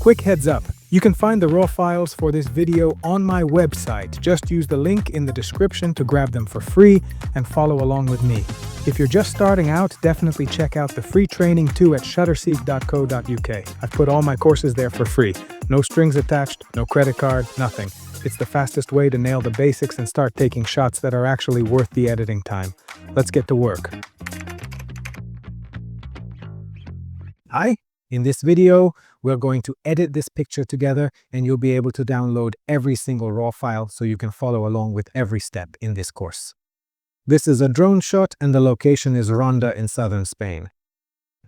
Quick heads up, you can find the raw files for this video on my website. Just use the link in the description to grab them for free and follow along with me. If you're just starting out, definitely check out the free training too at shutterseek.co.uk. I've put all my courses there for free. No strings attached, no credit card, nothing. It's the fastest way to nail the basics and start taking shots that are actually worth the editing time. Let's get to work. Hi, in this video, we're going to edit this picture together and you'll be able to download every single raw file so you can follow along with every step in this course. This is a drone shot and the location is Ronda in southern Spain.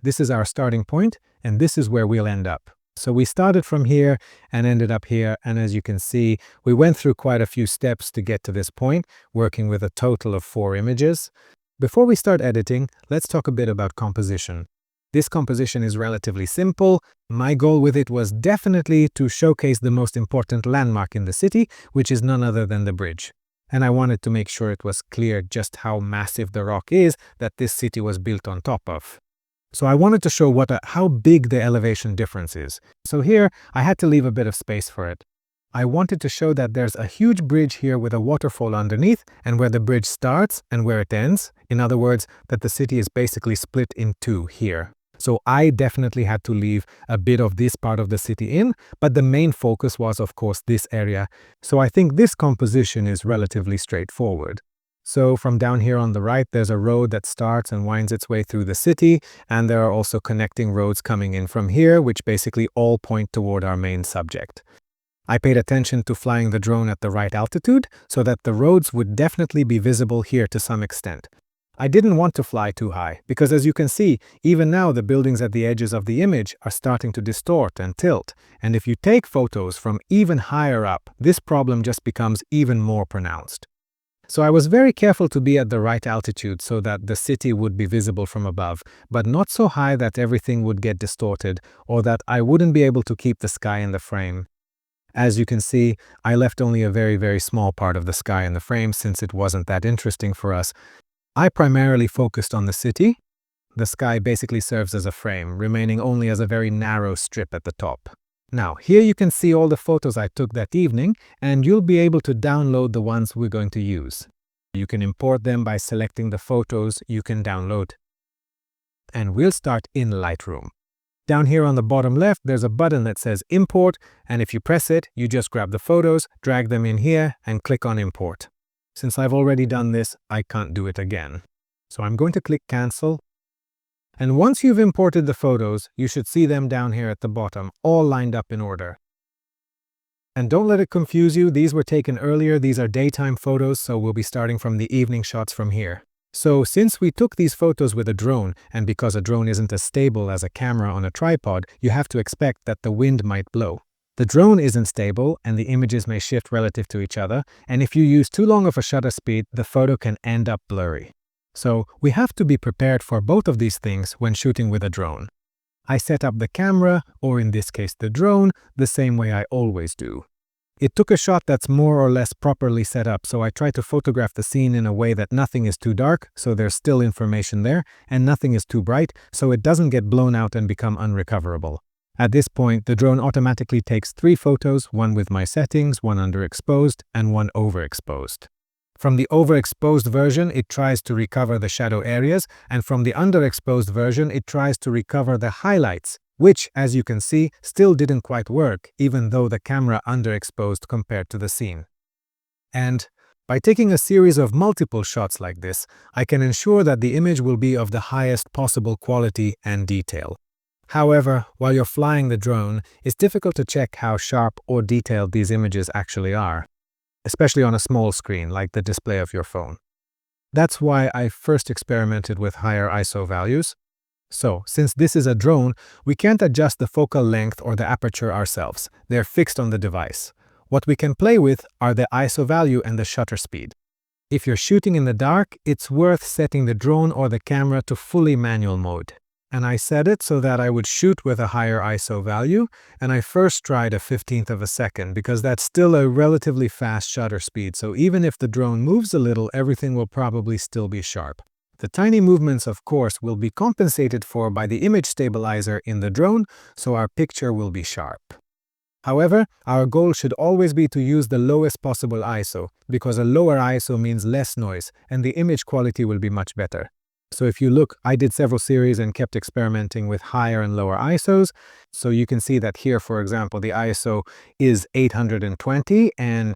This is our starting point and this is where we'll end up. So we started from here and ended up here, and as you can see, we went through quite a few steps to get to this point, working with a total of 4 images. Before we start editing, let's talk a bit about composition. This composition is relatively simple. My goal with it was definitely to showcase the most important landmark in the city, which is none other than the bridge. And I wanted to make sure it was clear just how massive the rock is that this city was built on top of. So I wanted to show how big the elevation difference is. So here, I had to leave a bit of space for it. I wanted to show that there's a huge bridge here with a waterfall underneath, and where the bridge starts and where it ends. In other words, that the city is basically split in two here. So I definitely had to leave a bit of this part of the city in, but the main focus was, of course, this area. So I think this composition is relatively straightforward. So from down here on the right, there's a road that starts and winds its way through the city, and there are also connecting roads coming in from here, which basically all point toward our main subject. I paid attention to flying the drone at the right altitude so that the roads would definitely be visible here to some extent. I didn't want to fly too high because, as you can see, even now the buildings at the edges of the image are starting to distort and tilt, and if you take photos from even higher up, this problem just becomes even more pronounced. So I was very careful to be at the right altitude so that the city would be visible from above, but not so high that everything would get distorted or that I wouldn't be able to keep the sky in the frame. As you can see, I left only a very, very small part of the sky in the frame since it wasn't that interesting for us. I primarily focused on the city. The sky basically serves as a frame, remaining only as a very narrow strip at the top. Now, here you can see all the photos I took that evening, and you'll be able to download the ones we're going to use. You can import them by selecting the photos you can download. And we'll start in Lightroom. Down here on the bottom left, there's a button that says Import, and if you press it, you just grab the photos, drag them in here, and click on Import. Since I've already done this, I can't do it again. So I'm going to click Cancel. And once you've imported the photos, you should see them down here at the bottom, all lined up in order. And don't let it confuse you, these were taken earlier, these are daytime photos, so we'll be starting from the evening shots from here. So since we took these photos with a drone, and because a drone isn't as stable as a camera on a tripod, you have to expect that the wind might blow. The drone isn't stable, and the images may shift relative to each other, and if you use too long of a shutter speed, the photo can end up blurry. So we have to be prepared for both of these things when shooting with a drone. I set up the camera, or in this case the drone, the same way I always do. It took a shot that's more or less properly set up, so I try to photograph the scene in a way that nothing is too dark, so there's still information there, and nothing is too bright, so it doesn't get blown out and become unrecoverable. At this point, the drone automatically takes 3 photos, one with my settings, one underexposed, and one overexposed. From the overexposed version, it tries to recover the shadow areas, and from the underexposed version, it tries to recover the highlights, which, as you can see, still didn't quite work, even though the camera underexposed compared to the scene. And by taking a series of multiple shots like this, I can ensure that the image will be of the highest possible quality and detail. However, while you're flying the drone, it's difficult to check how sharp or detailed these images actually are, especially on a small screen like the display of your phone. That's why I first experimented with higher ISO values. So, since this is a drone, we can't adjust the focal length or the aperture ourselves. They're fixed on the device. What we can play with are the ISO value and the shutter speed. If you're shooting in the dark, it's worth setting the drone or the camera to fully manual mode. And I set it so that I would shoot with a higher ISO value, and I first tried a 1/15 of a second because that's still a relatively fast shutter speed, so even if the drone moves a little, everything will probably still be sharp. The tiny movements, of course, will be compensated for by the image stabilizer in the drone, so our picture will be sharp. However, our goal should always be to use the lowest possible ISO, because a lower ISO means less noise, and the image quality will be much better. So if you look, I did several series and kept experimenting with higher and lower ISOs. So you can see that here, for example, the ISO is 820, and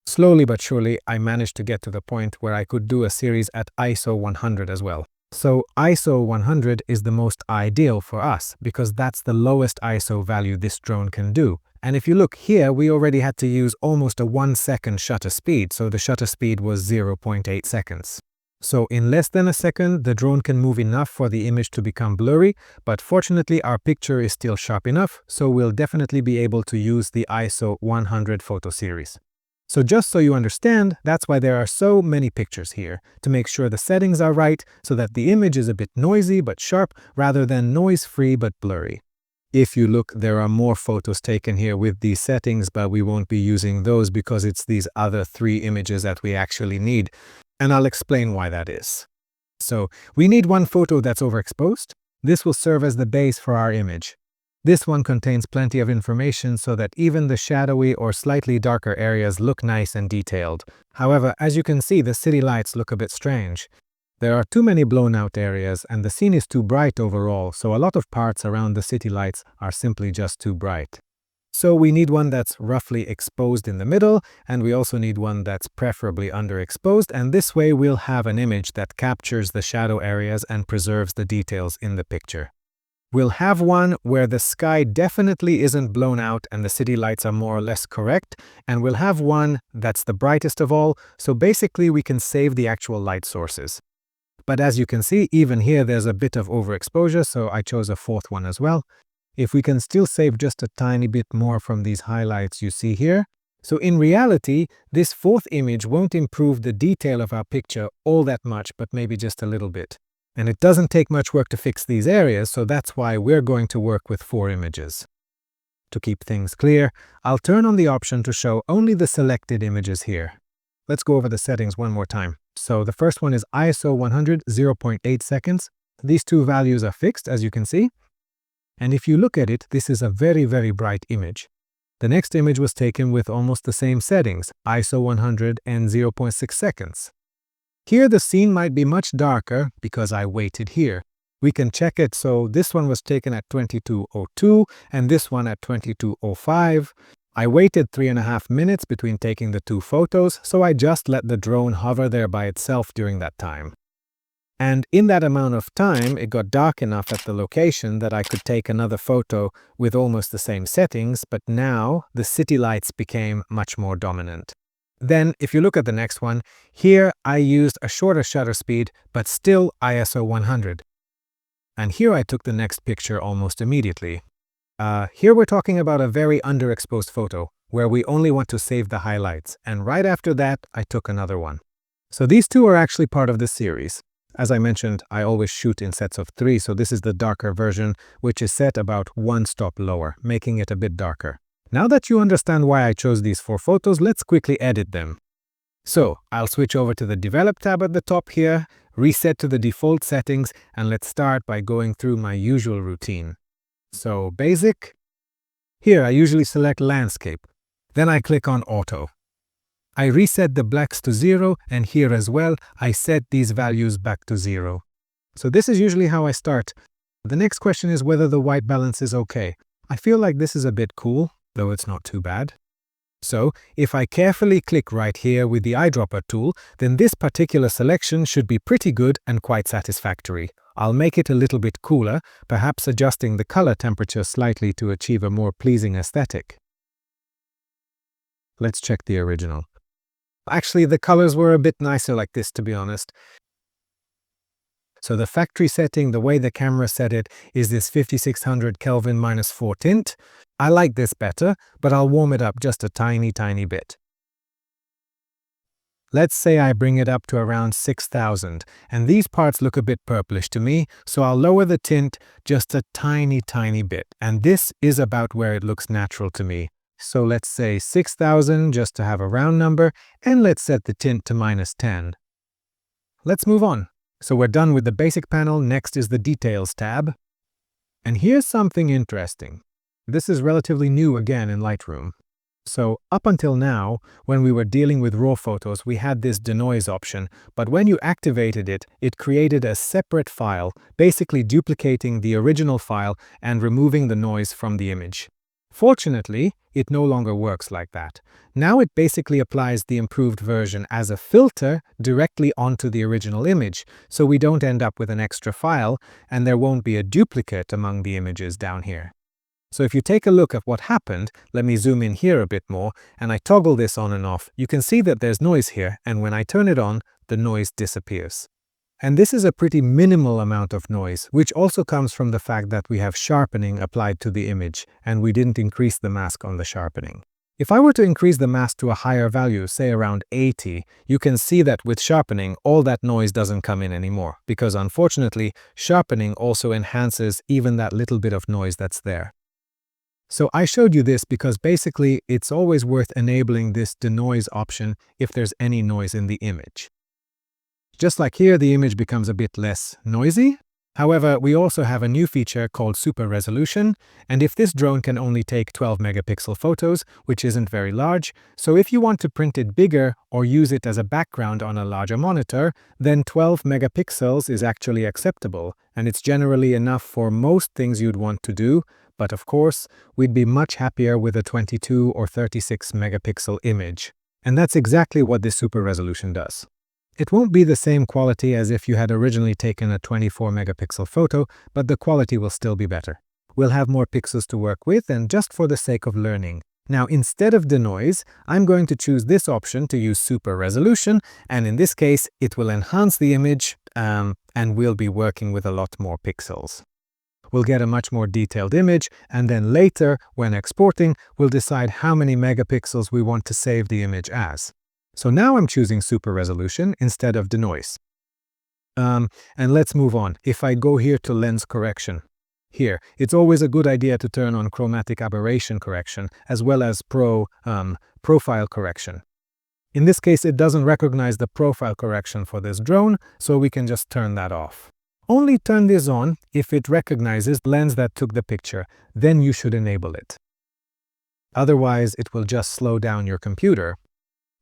slowly but surely, I managed to get to the point where I could do a series at ISO 100 as well. So ISO 100 is the most ideal for us because that's the lowest ISO value this drone can do. And if you look here, we already had to use almost a 1-second shutter speed, so the shutter speed was 0.8 seconds. So in less than a second, the drone can move enough for the image to become blurry, but fortunately our picture is still sharp enough, so we'll definitely be able to use the ISO 100 photo series. So just so you understand, that's why there are so many pictures here, to make sure the settings are right so that the image is a bit noisy but sharp rather than noise-free but blurry. If you look, there are more photos taken here with these settings, but we won't be using those because it's these other 3 images that we actually need, and I'll explain why that is. So we need one photo that's overexposed. This will serve as the base for our image. This one contains plenty of information so that even the shadowy or slightly darker areas look nice and detailed. However, as you can see, the city lights look a bit strange. There are too many blown out areas and the scene is too bright overall, so a lot of parts around the city lights are simply just too bright. So we need one that's roughly exposed in the middle, and we also need one that's preferably underexposed, and this way we'll have an image that captures the shadow areas and preserves the details in the picture. We'll have one where the sky definitely isn't blown out and the city lights are more or less correct, and we'll have one that's the brightest of all, so basically we can save the actual light sources. But as you can see, even here there's a bit of overexposure, so I chose a 4th one as well. If we can still save just a tiny bit more from these highlights you see here. So in reality, this 4th image won't improve the detail of our picture all that much, but maybe just a little bit. And it doesn't take much work to fix these areas, so that's why we're going to work with 4 images. To keep things clear, I'll turn on the option to show only the selected images here. Let's go over the settings one more time. So the first one is ISO 100, 0.8 seconds. These 2 values are fixed, as you can see. And if you look at it, this is a very, very bright image. The next image was taken with almost the same settings, ISO 100 and 0.6 seconds. Here the scene might be much darker because I waited here. We can check it, so this one was taken at 22:02 and this one at 22:05. I waited 3.5 minutes between taking the 2 photos, so I just let the drone hover there by itself during that time. And in that amount of time, it got dark enough at the location that I could take another photo with almost the same settings, but now the city lights became much more dominant. Then, if you look at the next one, here I used a shorter shutter speed, but still ISO 100. And here I took the next picture almost immediately. Here we're talking about a very underexposed photo, where we only want to save the highlights, and right after that, I took another one. So these 2 are actually part of the series. As I mentioned, I always shoot in sets of 3, so this is the darker version, which is set about 1 stop lower, making it a bit darker. Now that you understand why I chose these 4 photos, let's quickly edit them. So I'll switch over to the Develop tab at the top here, reset to the default settings, and let's start by going through my usual routine. So Basic. Here I usually select Landscape. Then I click on Auto. I reset the blacks to 0, and here as well, I set these values back to 0. So this is usually how I start. The next question is whether the white balance is okay. I feel like this is a bit cool, though it's not too bad. So, if I carefully click right here with the eyedropper tool, then this particular selection should be pretty good and quite satisfactory. I'll make it a little bit cooler, perhaps adjusting the color temperature slightly to achieve a more pleasing aesthetic. Let's check the original. Actually, the colors were a bit nicer like this, to be honest. So the factory setting, the way the camera set it, is this 5600 Kelvin -4 tint. I like this better, but I'll warm it up just a tiny bit. Let's say I bring it up to around 6000, and these parts look a bit purplish to me, so I'll lower the tint just a tiny bit, and this is about where it looks natural to me. So let's say 6000 just to have a round number, and let's set the tint to -10. Let's move on. So we're done with the basic panel, next is the Details tab. And here's something interesting. This is relatively new again in Lightroom. So up until now, when we were dealing with raw photos, we had this Denoise option, but when you activated it, it created a separate file, basically duplicating the original file and removing the noise from the image. Fortunately, it no longer works like that. Now it basically applies the improved version as a filter directly onto the original image, so we don't end up with an extra file, and there won't be a duplicate among the images down here. So if you take a look at what happened, let me zoom in here a bit more, and I toggle this on and off, you can see that there's noise here, and when I turn it on, the noise disappears. And this is a pretty minimal amount of noise, which also comes from the fact that we have sharpening applied to the image, and we didn't increase the mask on the sharpening. If I were to increase the mask to a higher value, say around 80, you can see that with sharpening, all that noise doesn't come in anymore, because unfortunately, sharpening also enhances even that little bit of noise that's there. So I showed you this because basically it's always worth enabling this denoise option if there's any noise in the image. Just like here, the image becomes a bit less noisy. However, we also have a new feature called super resolution, and if this drone can only take 12 megapixel photos, which isn't very large, so if you want to print it bigger or use it as a background on a larger monitor, then 12 megapixels is actually acceptable, and it's generally enough for most things you'd want to do. But of course, we'd be much happier with a 22 or 36 megapixel image. And that's exactly what this super resolution does. It won't be the same quality as if you had originally taken a 24 megapixel photo, but the quality will still be better. We'll have more pixels to work with, and just for the sake of learning. Now, instead of denoise, I'm going to choose this option to use super resolution, and in this case, it will enhance the image, and we'll be working with a lot more pixels. We'll get a much more detailed image, and then later, when exporting, we'll decide how many megapixels we want to save the image as. So now I'm choosing super resolution instead of denoise. And let's move on. If I go here to lens correction, here, it's always a good idea to turn on chromatic aberration correction as well as profile correction. In this case, it doesn't recognize the profile correction for this drone, so we can just turn that off. Only turn this on if it recognizes the lens that took the picture, then you should enable it. Otherwise, it will just slow down your computer.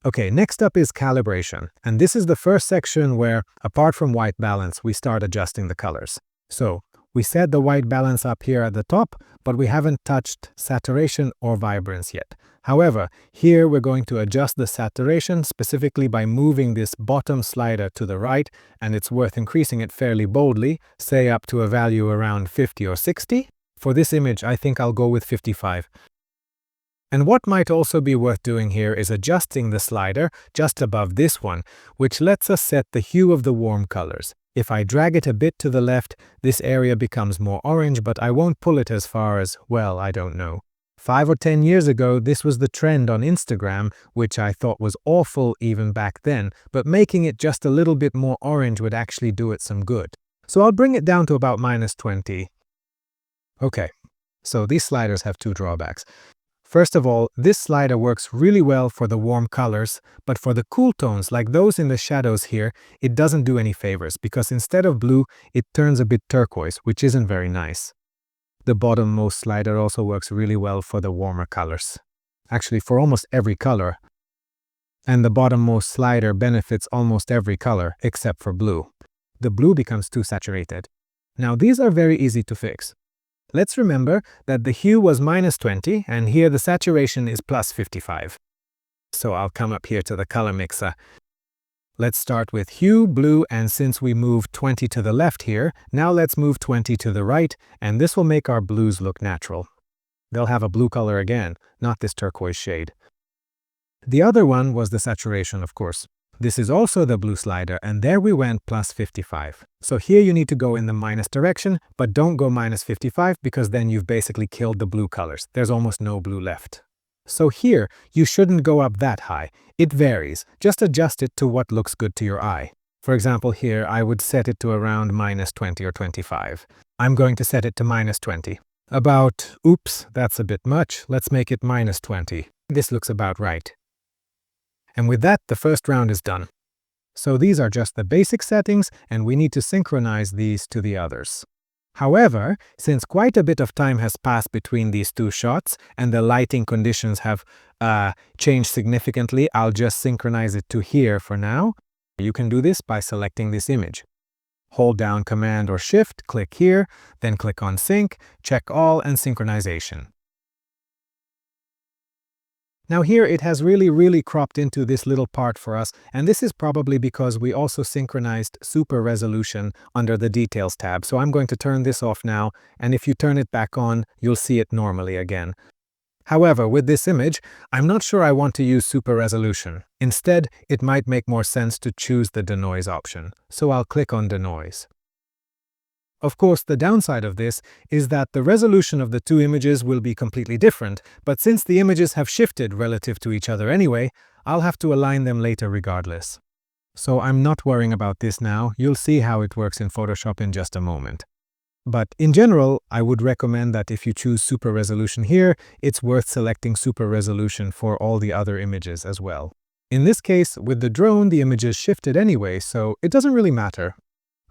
Okay, next up is calibration, and this is the first section where, apart from white balance, we start adjusting the colors. So, we set the white balance up here at the top, but we haven't touched saturation or vibrance yet. However, here we're going to adjust the saturation specifically by moving this bottom slider to the right, and it's worth increasing it fairly boldly, say up to a value around 50 or 60. For this image, I think I'll go with 55. And what might also be worth doing here is adjusting the slider just above this one, which lets us set the hue of the warm colors. If I drag it a bit to the left, this area becomes more orange, but I won't pull it as far as, well, I don't know. 5 or 10 years ago, this was the trend on Instagram, which I thought was awful even back then, but making it just a little bit more orange would actually do it some good. So I'll bring it down to about -20. Okay, so these sliders have two drawbacks. First of all, this slider works really well for the warm colors, but for the cool tones, like those in the shadows here, it doesn't do any favors, because instead of blue, it turns a bit turquoise, which isn't very nice. The bottommost slider also works really well for the warmer colors. Actually, for almost every color. And the bottommost slider benefits almost every color, except for blue. The blue becomes too saturated. Now, these are very easy to fix. Let's remember that the hue was -20, and here the saturation is +55. So I'll come up here to the color mixer. Let's start with hue, blue, and since we moved 20 to the left here, now let's move 20 to the right, and this will make our blues look natural. They'll have a blue color again, not this turquoise shade. The other one was the saturation, of course. This is also the blue slider, and there we went +55. So here you need to go in the minus direction, but don't go -55 because then you've basically killed the blue colors. There's almost no blue left. So here, you shouldn't go up that high. It varies. Just adjust it to what looks good to your eye. For example, here I would set it to around -20 or 25. I'm going to set it to -20. Oops, that's a bit much. Let's make it -20. This looks about right. And with that, the first round is done. So these are just the basic settings, and we need to synchronize these to the others. However, since quite a bit of time has passed between these two shots and the lighting conditions have changed significantly, I'll just synchronize it to here for now. You can do this by selecting this image. Hold down Command or Shift, click here, then click on Sync, check All and Synchronization. Now here it has really cropped into this little part for us, and this is probably because we also synchronized super resolution under the Details tab. So I'm going to turn this off now, and if you turn it back on, you'll see it normally again. However, with this image, I'm not sure I want to use super resolution. Instead, it might make more sense to choose the Denoise option. So I'll click on Denoise. Of course, the downside of this is that the resolution of the two images will be completely different, but since the images have shifted relative to each other anyway, I'll have to align them later regardless. So I'm not worrying about this now. You'll see how it works in Photoshop in just a moment. But in general, I would recommend that if you choose super resolution here, it's worth selecting super resolution for all the other images as well. In this case, with the drone, the images shifted anyway, so it doesn't really matter.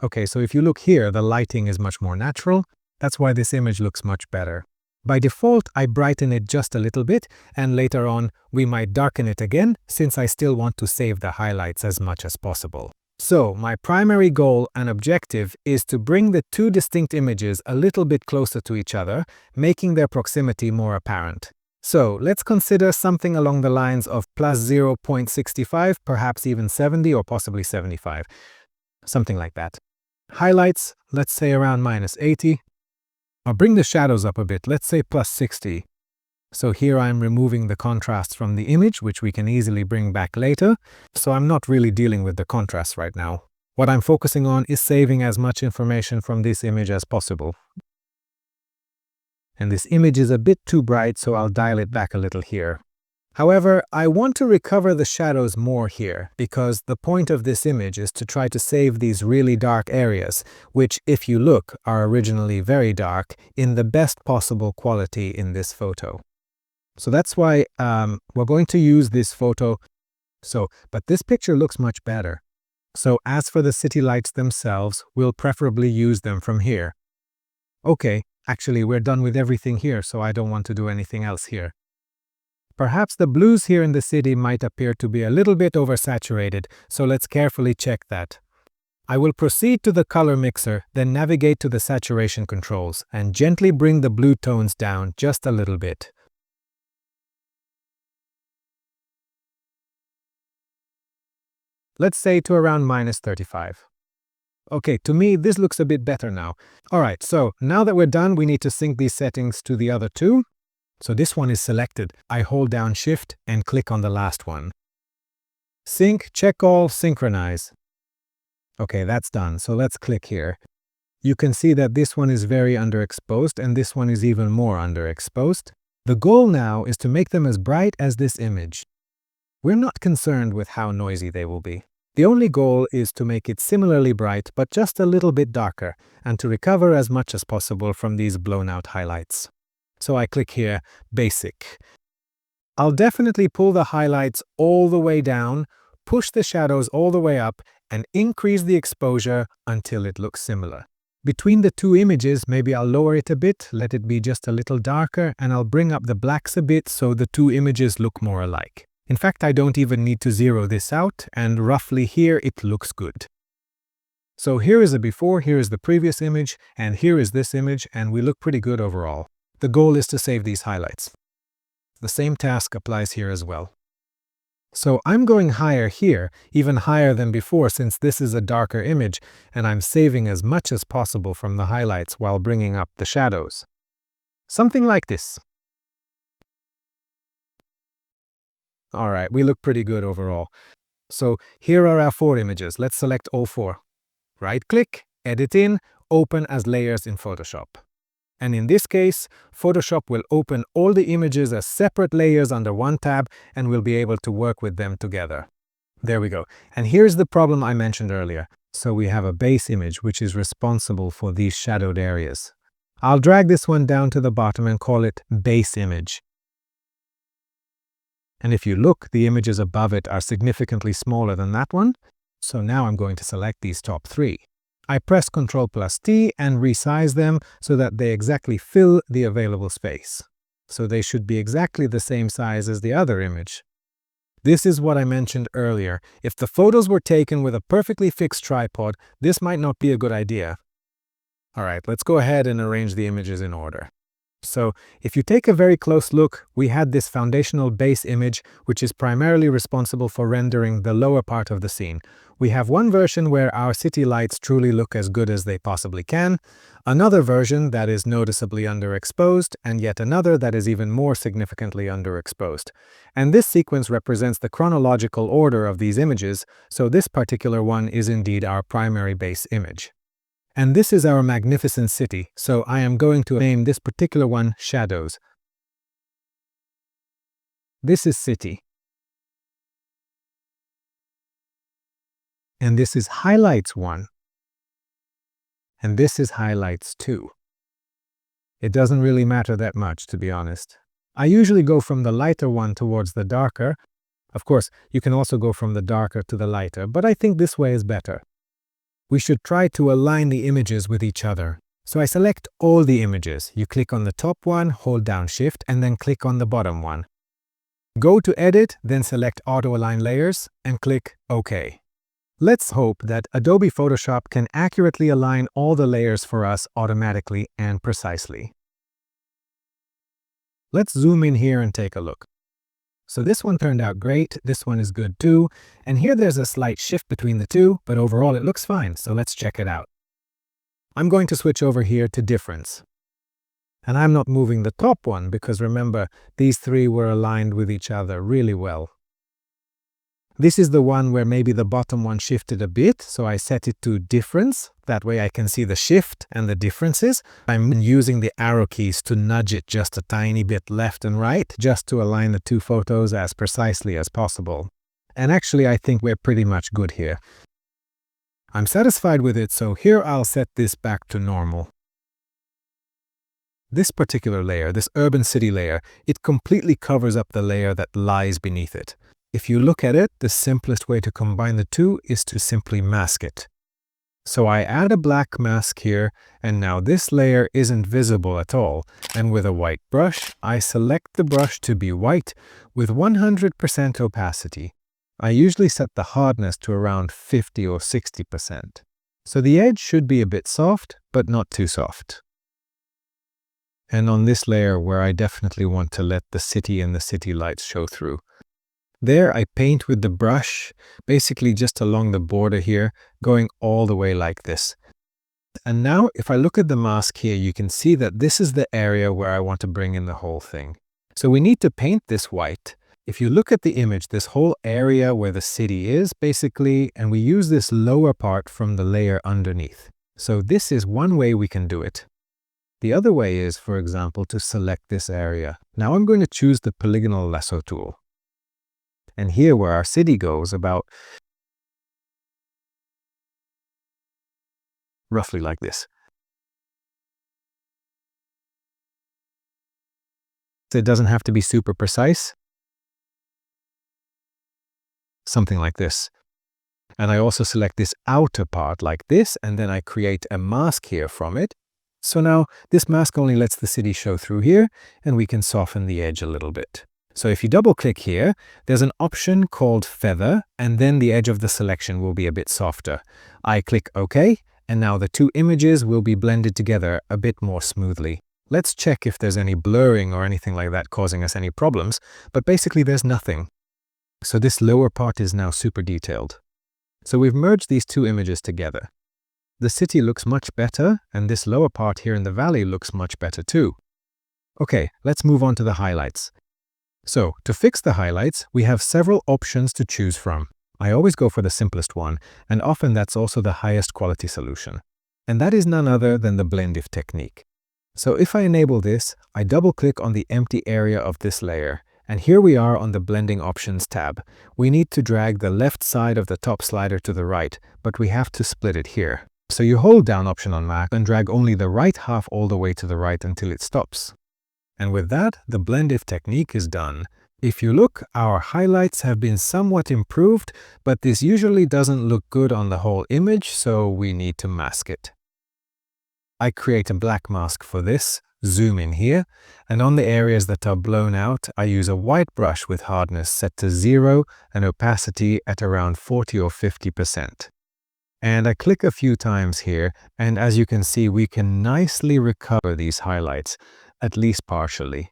Okay, so if you look here, the lighting is much more natural. That's why this image looks much better. By default, I brighten it just a little bit, and later on, we might darken it again, since I still want to save the highlights as much as possible. So, my primary goal and objective is to bring the two distinct images a little bit closer to each other, making their proximity more apparent. So, let's consider something along the lines of plus 0.65, perhaps even 70 or possibly 75. Something like that. Highlights, let's say around minus 80. I'll bring the shadows up a bit, let's say plus 60. So here I'm removing the contrast from the image, which we can easily bring back later. So I'm not really dealing with the contrast right now. What I'm focusing on is saving as much information from this image as possible. And this image is a bit too bright, so I'll dial it back a little here. However, I want to recover the shadows more here, because the point of this image is to try to save these really dark areas, which, if you look, are originally very dark, in the best possible quality in this photo. So that's why we're going to use this photo. But this picture looks much better. So as for the city lights themselves, we'll preferably use them from here. Okay, actually we're done with everything here, so I don't want to do anything else here. Perhaps the blues here in the city might appear to be a little bit oversaturated, so let's carefully check that. I will proceed to the color mixer, then navigate to the saturation controls, and gently bring the blue tones down just a little bit. Let's say to around minus 35. Okay, to me this looks a bit better now. Alright, so now that we're done, we need to sync these settings to the other two. So this one is selected. I hold down Shift and click on the last one. Sync, check all, synchronize. Okay, that's done. So let's click here. You can see that this one is very underexposed and this one is even more underexposed. The goal now is to make them as bright as this image. We're not concerned with how noisy they will be. The only goal is to make it similarly bright but just a little bit darker, and to recover as much as possible from these blown out highlights. So I click here, Basic. I'll definitely pull the highlights all the way down, push the shadows all the way up, and increase the exposure until it looks similar. Between the two images, maybe I'll lower it a bit, let it be just a little darker, and I'll bring up the blacks a bit so the two images look more alike. In fact, I don't even need to zero this out, and roughly here it looks good. So here is the before, here is the previous image, and here is this image, and we look pretty good overall. The goal is to save these highlights. The same task applies here as well. So I'm going higher here, even higher than before since this is a darker image, and I'm saving as much as possible from the highlights while bringing up the shadows. Something like this. Alright, we look pretty good overall. So here are our 4 images. Let's select all 4. Right-click, Edit in, Open as layers in Photoshop. And in this case, Photoshop will open all the images as separate layers under one tab, and we'll be able to work with them together. There we go. And here's the problem I mentioned earlier. So we have a base image which is responsible for these shadowed areas. I'll drag this one down to the bottom and call it Base Image. And if you look, the images above it are significantly smaller than that one. So now I'm going to select these top 3. I press Ctrl+T and resize them so that they exactly fill the available space. So they should be exactly the same size as the other image. This is what I mentioned earlier. If the photos were taken with a perfectly fixed tripod, this might not be a good idea. All right, let's go ahead and arrange the images in order. So if you take a very close look, we had this foundational base image, which is primarily responsible for rendering the lower part of the scene. We have one version where our city lights truly look as good as they possibly can, another version that is noticeably underexposed, and yet another that is even more significantly underexposed. And this sequence represents the chronological order of these images, so this particular one is indeed our primary base image. And this is our magnificent city, so I am going to name this particular one Shadows. This is City. And this is Highlights 1. And this is Highlights 2. It doesn't really matter that much, to be honest. I usually go from the lighter one towards the darker. Of course, you can also go from the darker to the lighter, but I think this way is better. We should try to align the images with each other. So I select all the images. You click on the top one, hold down Shift, and then click on the bottom one. Go to Edit, then select Auto Align Layers, and click OK. Let's hope that Adobe Photoshop can accurately align all the layers for us automatically and precisely. Let's zoom in here and take a look. So this one turned out great, this one is good too, and here there's a slight shift between the two, but overall it looks fine, so let's check it out. I'm going to switch over here to Difference. And I'm not moving the top one because remember, these three were aligned with each other really well. This is the one where maybe the bottom one shifted a bit, so I set it to Difference. That way I can see the shift and the differences. I'm using the arrow keys to nudge it just a tiny bit left and right, just to align the two photos as precisely as possible. And actually I think we're pretty much good here. I'm satisfied with it, so here I'll set this back to normal. This particular layer, this urban city layer, it completely covers up the layer that lies beneath it. If you look at it, the simplest way to combine the two is to simply mask it. So I add a black mask here, and now this layer isn't visible at all. And with a white brush, I select the brush to be white with 100% opacity. I usually set the hardness to around 50 or 60%. So the edge should be a bit soft, but not too soft. And on this layer where I definitely want to let the city and the city lights show through. There I paint with the brush, basically just along the border here, going all the way like this. And now if I look at the mask here, you can see that this is the area where I want to bring in the whole thing. So we need to paint this white. If you look at the image, this whole area where the city is, basically, and we use this lower part from the layer underneath. So this is one way we can do it. The other way is, for example, to select this area. Now I'm going to choose the polygonal lasso tool. And here where our city goes, about roughly like this. It doesn't have to be super precise. Something like this. And I also select this outer part like this, and then I create a mask here from it. So now this mask only lets the city show through here, and we can soften the edge a little bit. So if you double click here, there's an option called Feather, and then the edge of the selection will be a bit softer. I click OK, and now the two images will be blended together a bit more smoothly. Let's check if there's any blurring or anything like that causing us any problems, but basically there's nothing. So this lower part is now super detailed. So we've merged these two images together. The city looks much better, and this lower part here in the valley looks much better too. Okay, let's move on to the highlights. So, to fix the highlights, we have several options to choose from. I always go for the simplest one, and often that's also the highest quality solution. And that is none other than the blend if technique. So if I enable this, I double-click on the empty area of this layer, and here we are on the Blending Options tab. We need to drag the left side of the top slider to the right, but we have to split it here. So you hold down Option on Mac and drag only the right half all the way to the right until it stops. And with that, the blend if technique is done. If you look, our highlights have been somewhat improved, but this usually doesn't look good on the whole image, so we need to mask it. I create a black mask for this, zoom in here, and on the areas that are blown out, I use a white brush with hardness set to 0 and opacity at around 40 or 50%. And I click a few times here, and as you can see, we can nicely recover these highlights, at least partially.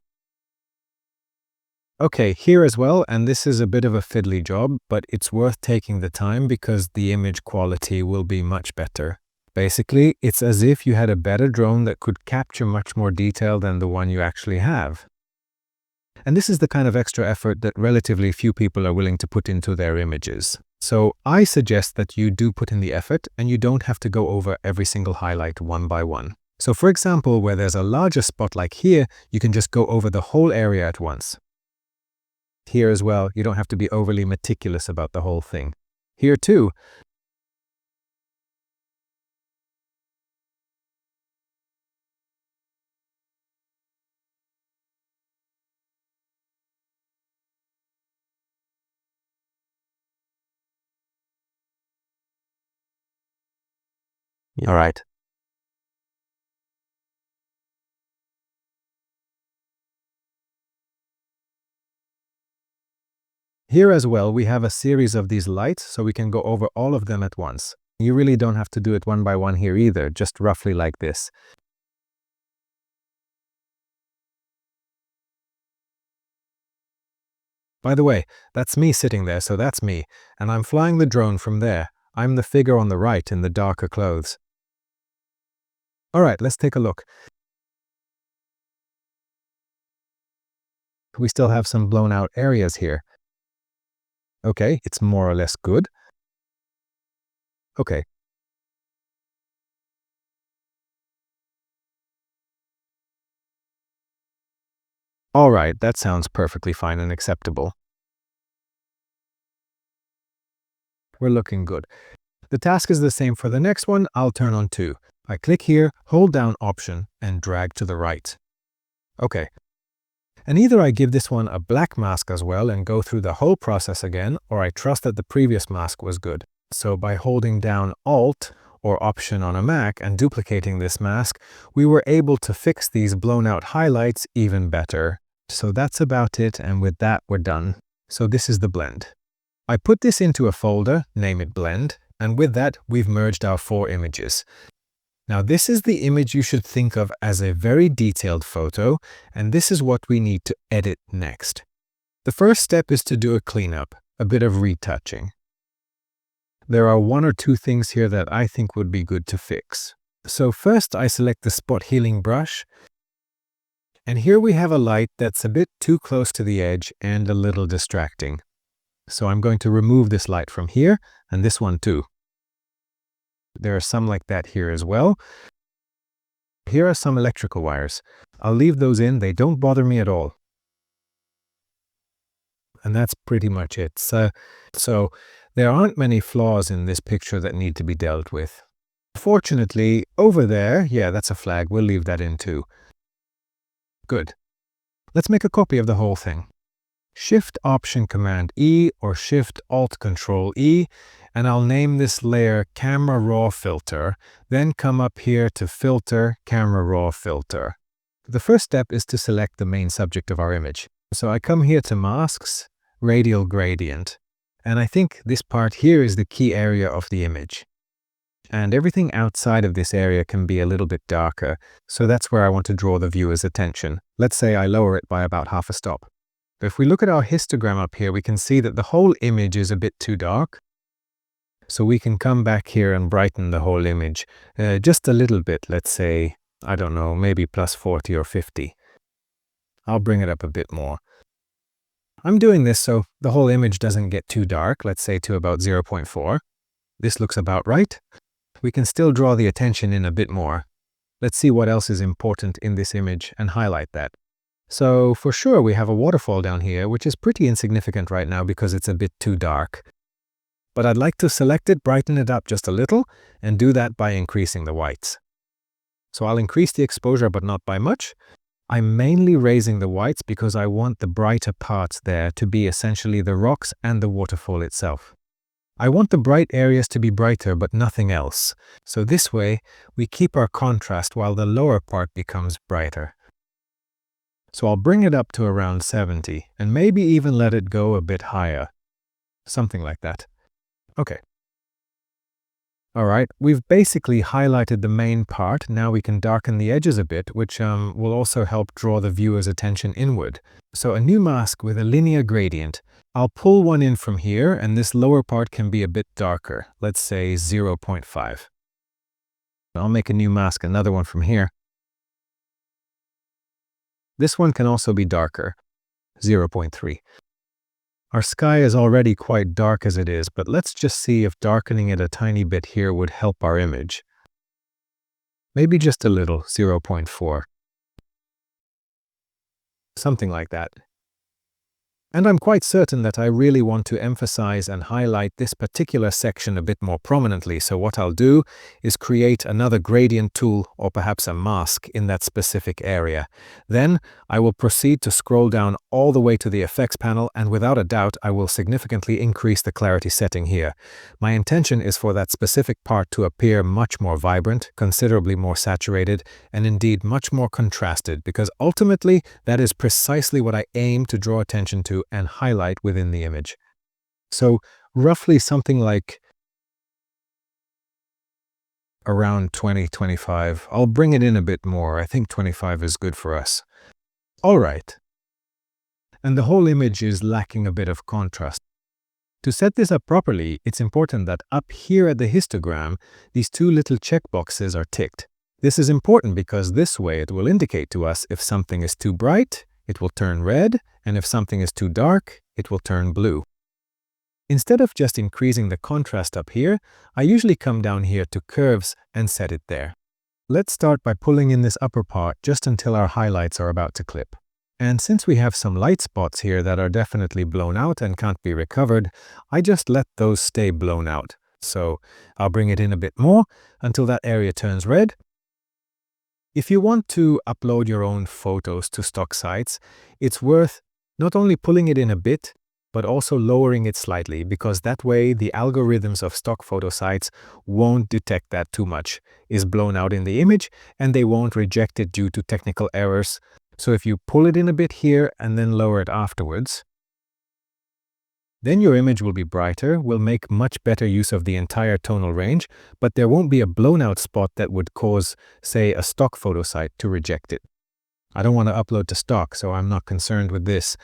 Okay, here as well, and this is a bit of a fiddly job, but it's worth taking the time because the image quality will be much better. Basically, it's as if you had a better drone that could capture much more detail than the one you actually have. And this is the kind of extra effort that relatively few people are willing to put into their images. So I suggest that you do put in the effort and you don't have to go over every single highlight one by one. So for example, where there's a larger spot like here, you can just go over the whole area at once. Here as well, you don't have to be overly meticulous about the whole thing. Here too. All right. Here as well, we have a series of these lights, so we can go over all of them at once. You really don't have to do it one by one here either, just roughly like this. By the way, that's me sitting there, so that's me, and I'm flying the drone from there. I'm the figure on the right in the darker clothes. All right, let's take a look. We still have some blown out areas here. Okay, it's more or less good. Okay. All right, that sounds perfectly fine and acceptable. We're looking good. The task is the same for the next one. I'll turn on 2. I click here, hold down Option, and drag to the right. Okay. And either I give this one a black mask as well and go through the whole process again, or I trust that the previous mask was good. So by holding down Alt or Option on a Mac and duplicating this mask, we were able to fix these blown out highlights even better. So that's about it, and with that we're done. So this is the blend. I put this into a folder, name it Blend, and with that we've merged our 4 images. Now this is the image you should think of as a very detailed photo, and this is what we need to edit next. The first step is to do a cleanup, a bit of retouching. There are 1 or 2 things here that I think would be good to fix. So first I select the spot healing brush, and here we have a light that's a bit too close to the edge and a little distracting. So I'm going to remove this light from here, and this one too. There are some like that here as well. Here are some electrical wires. I'll leave those in, they don't bother me at all. And that's pretty much it. So there aren't many flaws in this picture that need to be dealt with. Fortunately, over there, yeah, that's a flag, we'll leave that in too. Good. Let's make a copy of the whole thing. Shift-Option-Command-E or Shift-Alt-Control-E, and I'll name this layer Camera Raw Filter, then come up here to Filter, Camera Raw Filter. The first step is to select the main subject of our image. So I come here to Masks, Radial Gradient, and I think this part here is the key area of the image. And everything outside of this area can be a little bit darker, so that's where I want to draw the viewer's attention. Let's say I lower it by about half a stop. If we look at our histogram up here, we can see that the whole image is a bit too dark. So we can come back here and brighten the whole image just a little bit, let's say, I don't know, maybe plus 40 or 50. I'll bring it up a bit more. I'm doing this so the whole image doesn't get too dark, let's say to about 0.4. This looks about right. We can still draw the attention in a bit more. Let's see what else is important in this image and highlight that. So for sure we have a waterfall down here, which is pretty insignificant right now because it's a bit too dark. But I'd like to select it, brighten it up just a little, and do that by increasing the whites. So I'll increase the exposure but not by much. I'm mainly raising the whites because I want the brighter parts there to be essentially the rocks and the waterfall itself. I want the bright areas to be brighter, but nothing else. So this way, we keep our contrast while the lower part becomes brighter. So I'll bring it up to around 70, and maybe even let it go a bit higher. Something like that. Okay. Alright, we've basically highlighted the main part. Now we can darken the edges a bit, which will also help draw the viewer's attention inward. So a new mask with a linear gradient. I'll pull one in from here, and this lower part can be a bit darker. Let's say 0.5. I'll make a new mask, another one from here. This one can also be darker, 0.3. Our sky is already quite dark as it is, but let's just see if darkening it a tiny bit here would help our image. Maybe just a little, 0.4. Something like that. And I'm quite certain that I really want to emphasize and highlight this particular section a bit more prominently, so what I'll do is create another gradient tool or perhaps a mask in that specific area. Then I will proceed to scroll down all the way to the effects panel, and without a doubt I will significantly increase the clarity setting here. My intention is for that specific part to appear much more vibrant, considerably more saturated, and indeed much more contrasted, because ultimately that is precisely what I aim to draw attention to and highlight within the image. So roughly something like around 20, 25. I'll bring it in a bit more. I think 25 is good for us. All right. And the whole image is lacking a bit of contrast. To set this up properly, it's important that up here at the histogram, these two little checkboxes are ticked. This is important because this way it will indicate to us if something is too bright, it will turn red, and if something is too dark, it will turn blue. Instead of just increasing the contrast up here, I usually come down here to curves and set it there. Let's start by pulling in this upper part just until our highlights are about to clip. And since we have some light spots here that are definitely blown out and can't be recovered, I just let those stay blown out. So I'll bring it in a bit more until that area turns red. If you want to upload your own photos to stock sites, it's worth not only pulling it in a bit, but also lowering it slightly, because that way the algorithms of stock photo sites won't detect that too much is blown out in the image, and they won't reject it due to technical errors. So if you pull it in a bit here and then lower it afterwards, then your image will be brighter, will make much better use of the entire tonal range, but there won't be a blown out spot that would cause, say, a stock photo site to reject it. I don't want to upload to stock, so I'm not concerned with this.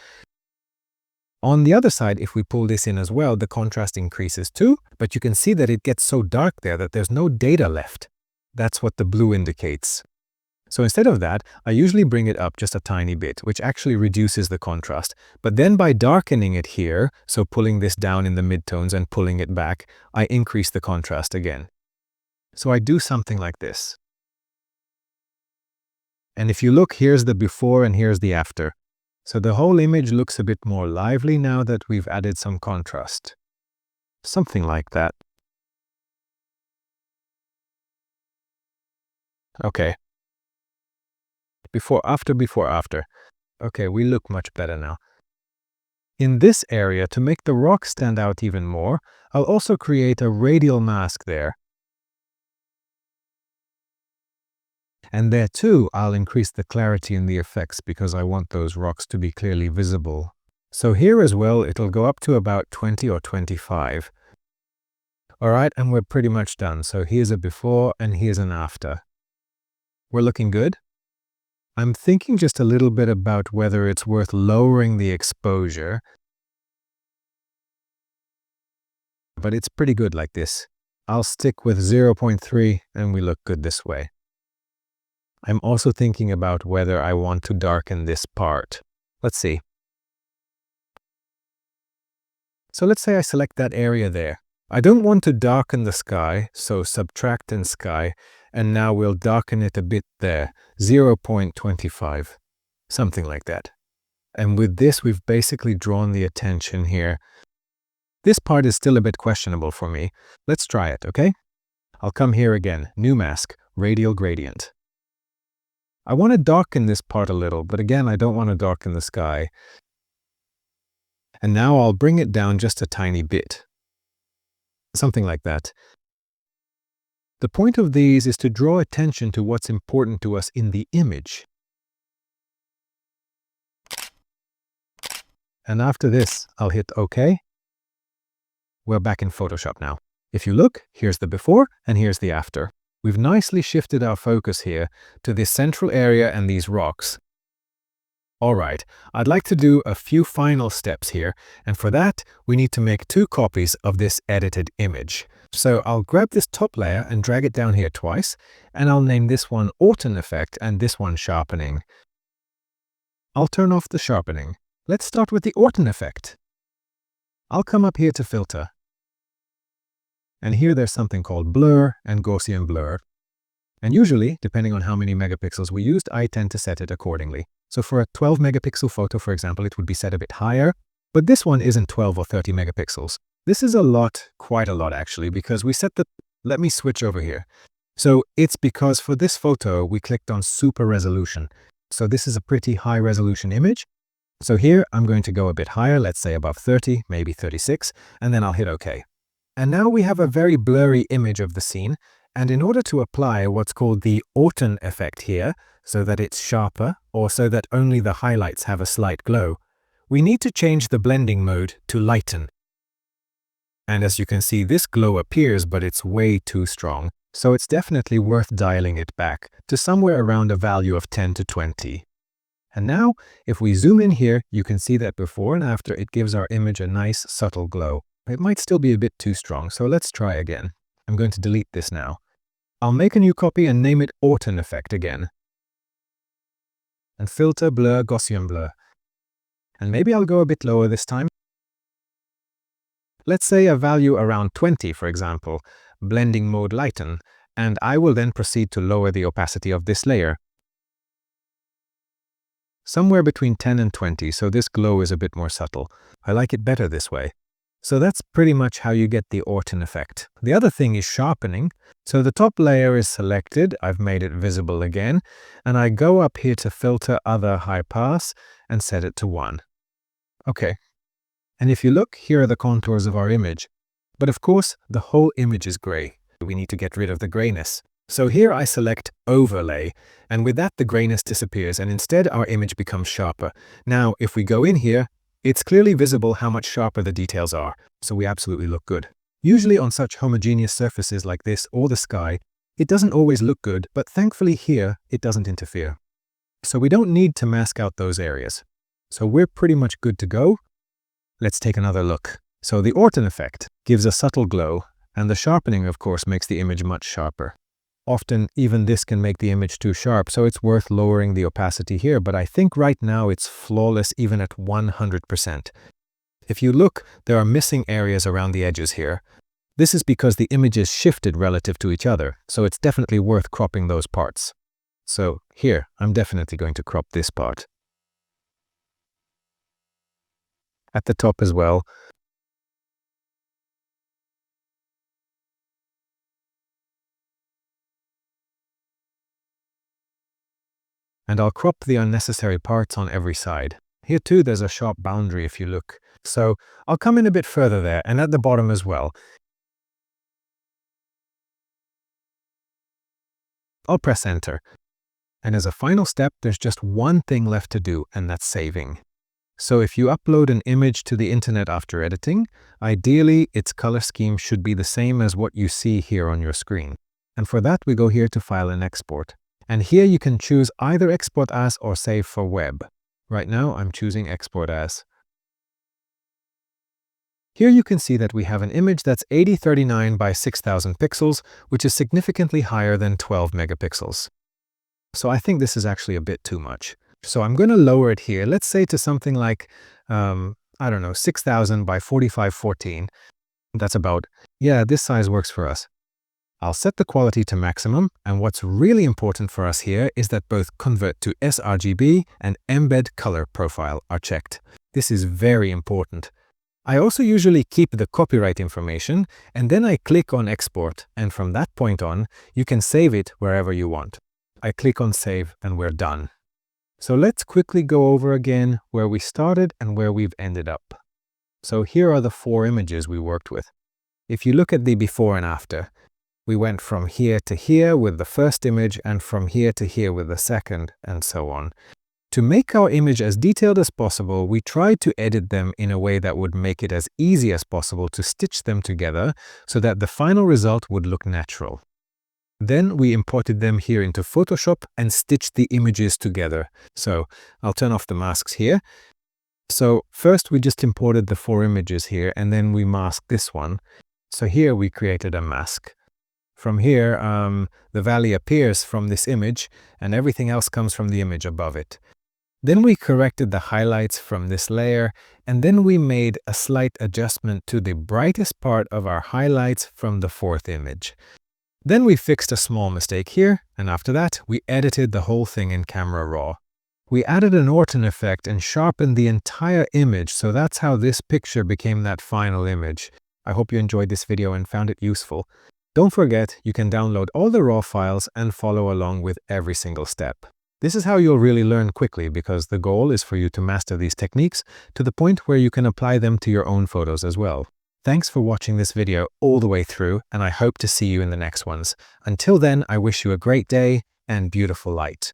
On the other side, if we pull this in as well, the contrast increases too, but you can see that it gets so dark there that there's no data left. That's what the blue indicates. So instead of that, I usually bring it up just a tiny bit, which actually reduces the contrast. But then by darkening it here, so pulling this down in the midtones and pulling it back, I increase the contrast again. So I do something like this. And if you look, here's the before and here's the after. So the whole image looks a bit more lively now that we've added some contrast. Something like that. Okay. Before, after. Okay, we look much better now. In this area, to make the rock stand out even more, I'll also create a radial mask there. And there too, I'll increase the clarity in the effects because I want those rocks to be clearly visible. So here as well, it'll go up to about 20 or 25. All right, and we're pretty much done. So here's a before and here's an after. We're looking good. I'm thinking just a little bit about whether it's worth lowering the exposure, but it's pretty good like this. I'll stick with 0.3 and we look good this way. I'm also thinking about whether I want to darken this part. Let's see. So let's say I select that area there. I don't want to darken the sky, so subtract in sky, and now we'll darken it a bit there, 0.25, something like that. And with this, we've basically drawn the attention here. This part is still a bit questionable for me. Let's try it, okay? I'll come here again, new mask, radial gradient. I want to darken this part a little, but again, I don't want to darken the sky. And now I'll bring it down just a tiny bit. Something like that. The point of these is to draw attention to what's important to us in the image. And after this, I'll hit OK. We're back in Photoshop now. If you look, here's the before and here's the after. We've nicely shifted our focus here to this central area and these rocks. All right, I'd like to do a few final steps here, and for that, we need to make 2 copies of this edited image. So I'll grab this top layer and drag it down here twice, and I'll name this one Orton Effect and this one Sharpening. I'll turn off the Sharpening. Let's start with the Orton Effect. I'll come up here to Filter. And here there's something called Blur and Gaussian Blur. And usually, depending on how many megapixels we used, I tend to set it accordingly. So for a 12 megapixel photo, for example, it would be set a bit higher, but this one isn't 12 or 30 megapixels. This is a lot, quite a lot actually, because we set the, let me switch over here. So it's because for this photo, we clicked on super resolution. So this is a pretty high resolution image. So here I'm going to go a bit higher, let's say above 30, maybe 36, and then I'll hit OK. And now we have a very blurry image of the scene. And in order to apply what's called the Orton effect here, so that it's sharper, or so that only the highlights have a slight glow, we need to change the blending mode to lighten. And as you can see, this glow appears, but it's way too strong. So it's definitely worth dialing it back to somewhere around a value of 10 to 20. And now, if we zoom in here, you can see that before and after it gives our image a nice subtle glow. It might still be a bit too strong, so let's try again. I'm going to delete this now. I'll make a new copy and name it Orton Effect again. And Filter, Blur, Gaussian Blur. And maybe I'll go a bit lower this time. Let's say a value around 20, for example, blending mode lighten, and I will then proceed to lower the opacity of this layer. Somewhere between 10 and 20, so this glow is a bit more subtle. I like it better this way. So that's pretty much how you get the Orton effect. The other thing is sharpening. So the top layer is selected, I've made it visible again, and I go up here to Filter, Other, High Pass, and set it to 1. Okay. And if you look, here are the contours of our image. But of course, the whole image is gray. We need to get rid of the grayness. So here I select Overlay, and with that the grayness disappears, and instead our image becomes sharper. Now, if we go in here, it's clearly visible how much sharper the details are, so we absolutely look good. Usually on such homogeneous surfaces like this or the sky, it doesn't always look good, but thankfully here, it doesn't interfere. So we don't need to mask out those areas. So we're pretty much good to go. Let's take another look. So the Orton effect gives a subtle glow, and the sharpening, of course, makes the image much sharper. Often, even this can make the image too sharp, so it's worth lowering the opacity here, but I think right now it's flawless even at 100%. If you look, there are missing areas around the edges here. This is because the image is shifted relative to each other, so it's definitely worth cropping those parts. So here, I'm definitely going to crop this part. At the top as well. And I'll crop the unnecessary parts on every side. Here too, there's a sharp boundary if you look. So I'll come in a bit further there, and at the bottom as well. I'll press Enter. And as a final step, there's just one thing left to do, and that's saving. So if you upload an image to the internet after editing, ideally its color scheme should be the same as what you see here on your screen. And for that, we go here to File and Export. And here you can choose either Export As or Save for Web. Right now, I'm choosing Export As. Here you can see that we have an image that's 8039 by 6000 pixels, which is significantly higher than 12 megapixels. So I think this is actually a bit too much. So I'm going to lower it here, let's say to something like, I don't know, 6000 by 4514. That's about, yeah, this size works for us. I'll set the quality to maximum, and what's really important for us here is that both Convert to sRGB and Embed Color Profile are checked. This is very important. I also usually keep the copyright information, and then I click on Export, and from that point on, you can save it wherever you want. I click on save and we're done. So let's quickly go over again where we started and where we've ended up. So here are the 4 images we worked with. If you look at the before and after, we went from here to here with the first image and from here to here with the second, and so on. To make our image as detailed as possible, we tried to edit them in a way that would make it as easy as possible to stitch them together so that the final result would look natural. Then we imported them here into Photoshop and stitched the images together. So I'll turn off the masks here. So first we just imported the 4 images here and then we masked this one. So here we created a mask. From here, the valley appears from this image and everything else comes from the image above it. Then we corrected the highlights from this layer, and then we made a slight adjustment to the brightest part of our highlights from the 4th image. Then we fixed a small mistake here, and after that, we edited the whole thing in Camera Raw. We added an Orton effect and sharpened the entire image, so that's how this picture became that final image. I hope you enjoyed this video and found it useful. Don't forget, you can download all the raw files and follow along with every single step. This is how you'll really learn quickly, because the goal is for you to master these techniques to the point where you can apply them to your own photos as well. Thanks for watching this video all the way through, and I hope to see you in the next ones. Until then, I wish you a great day and beautiful light.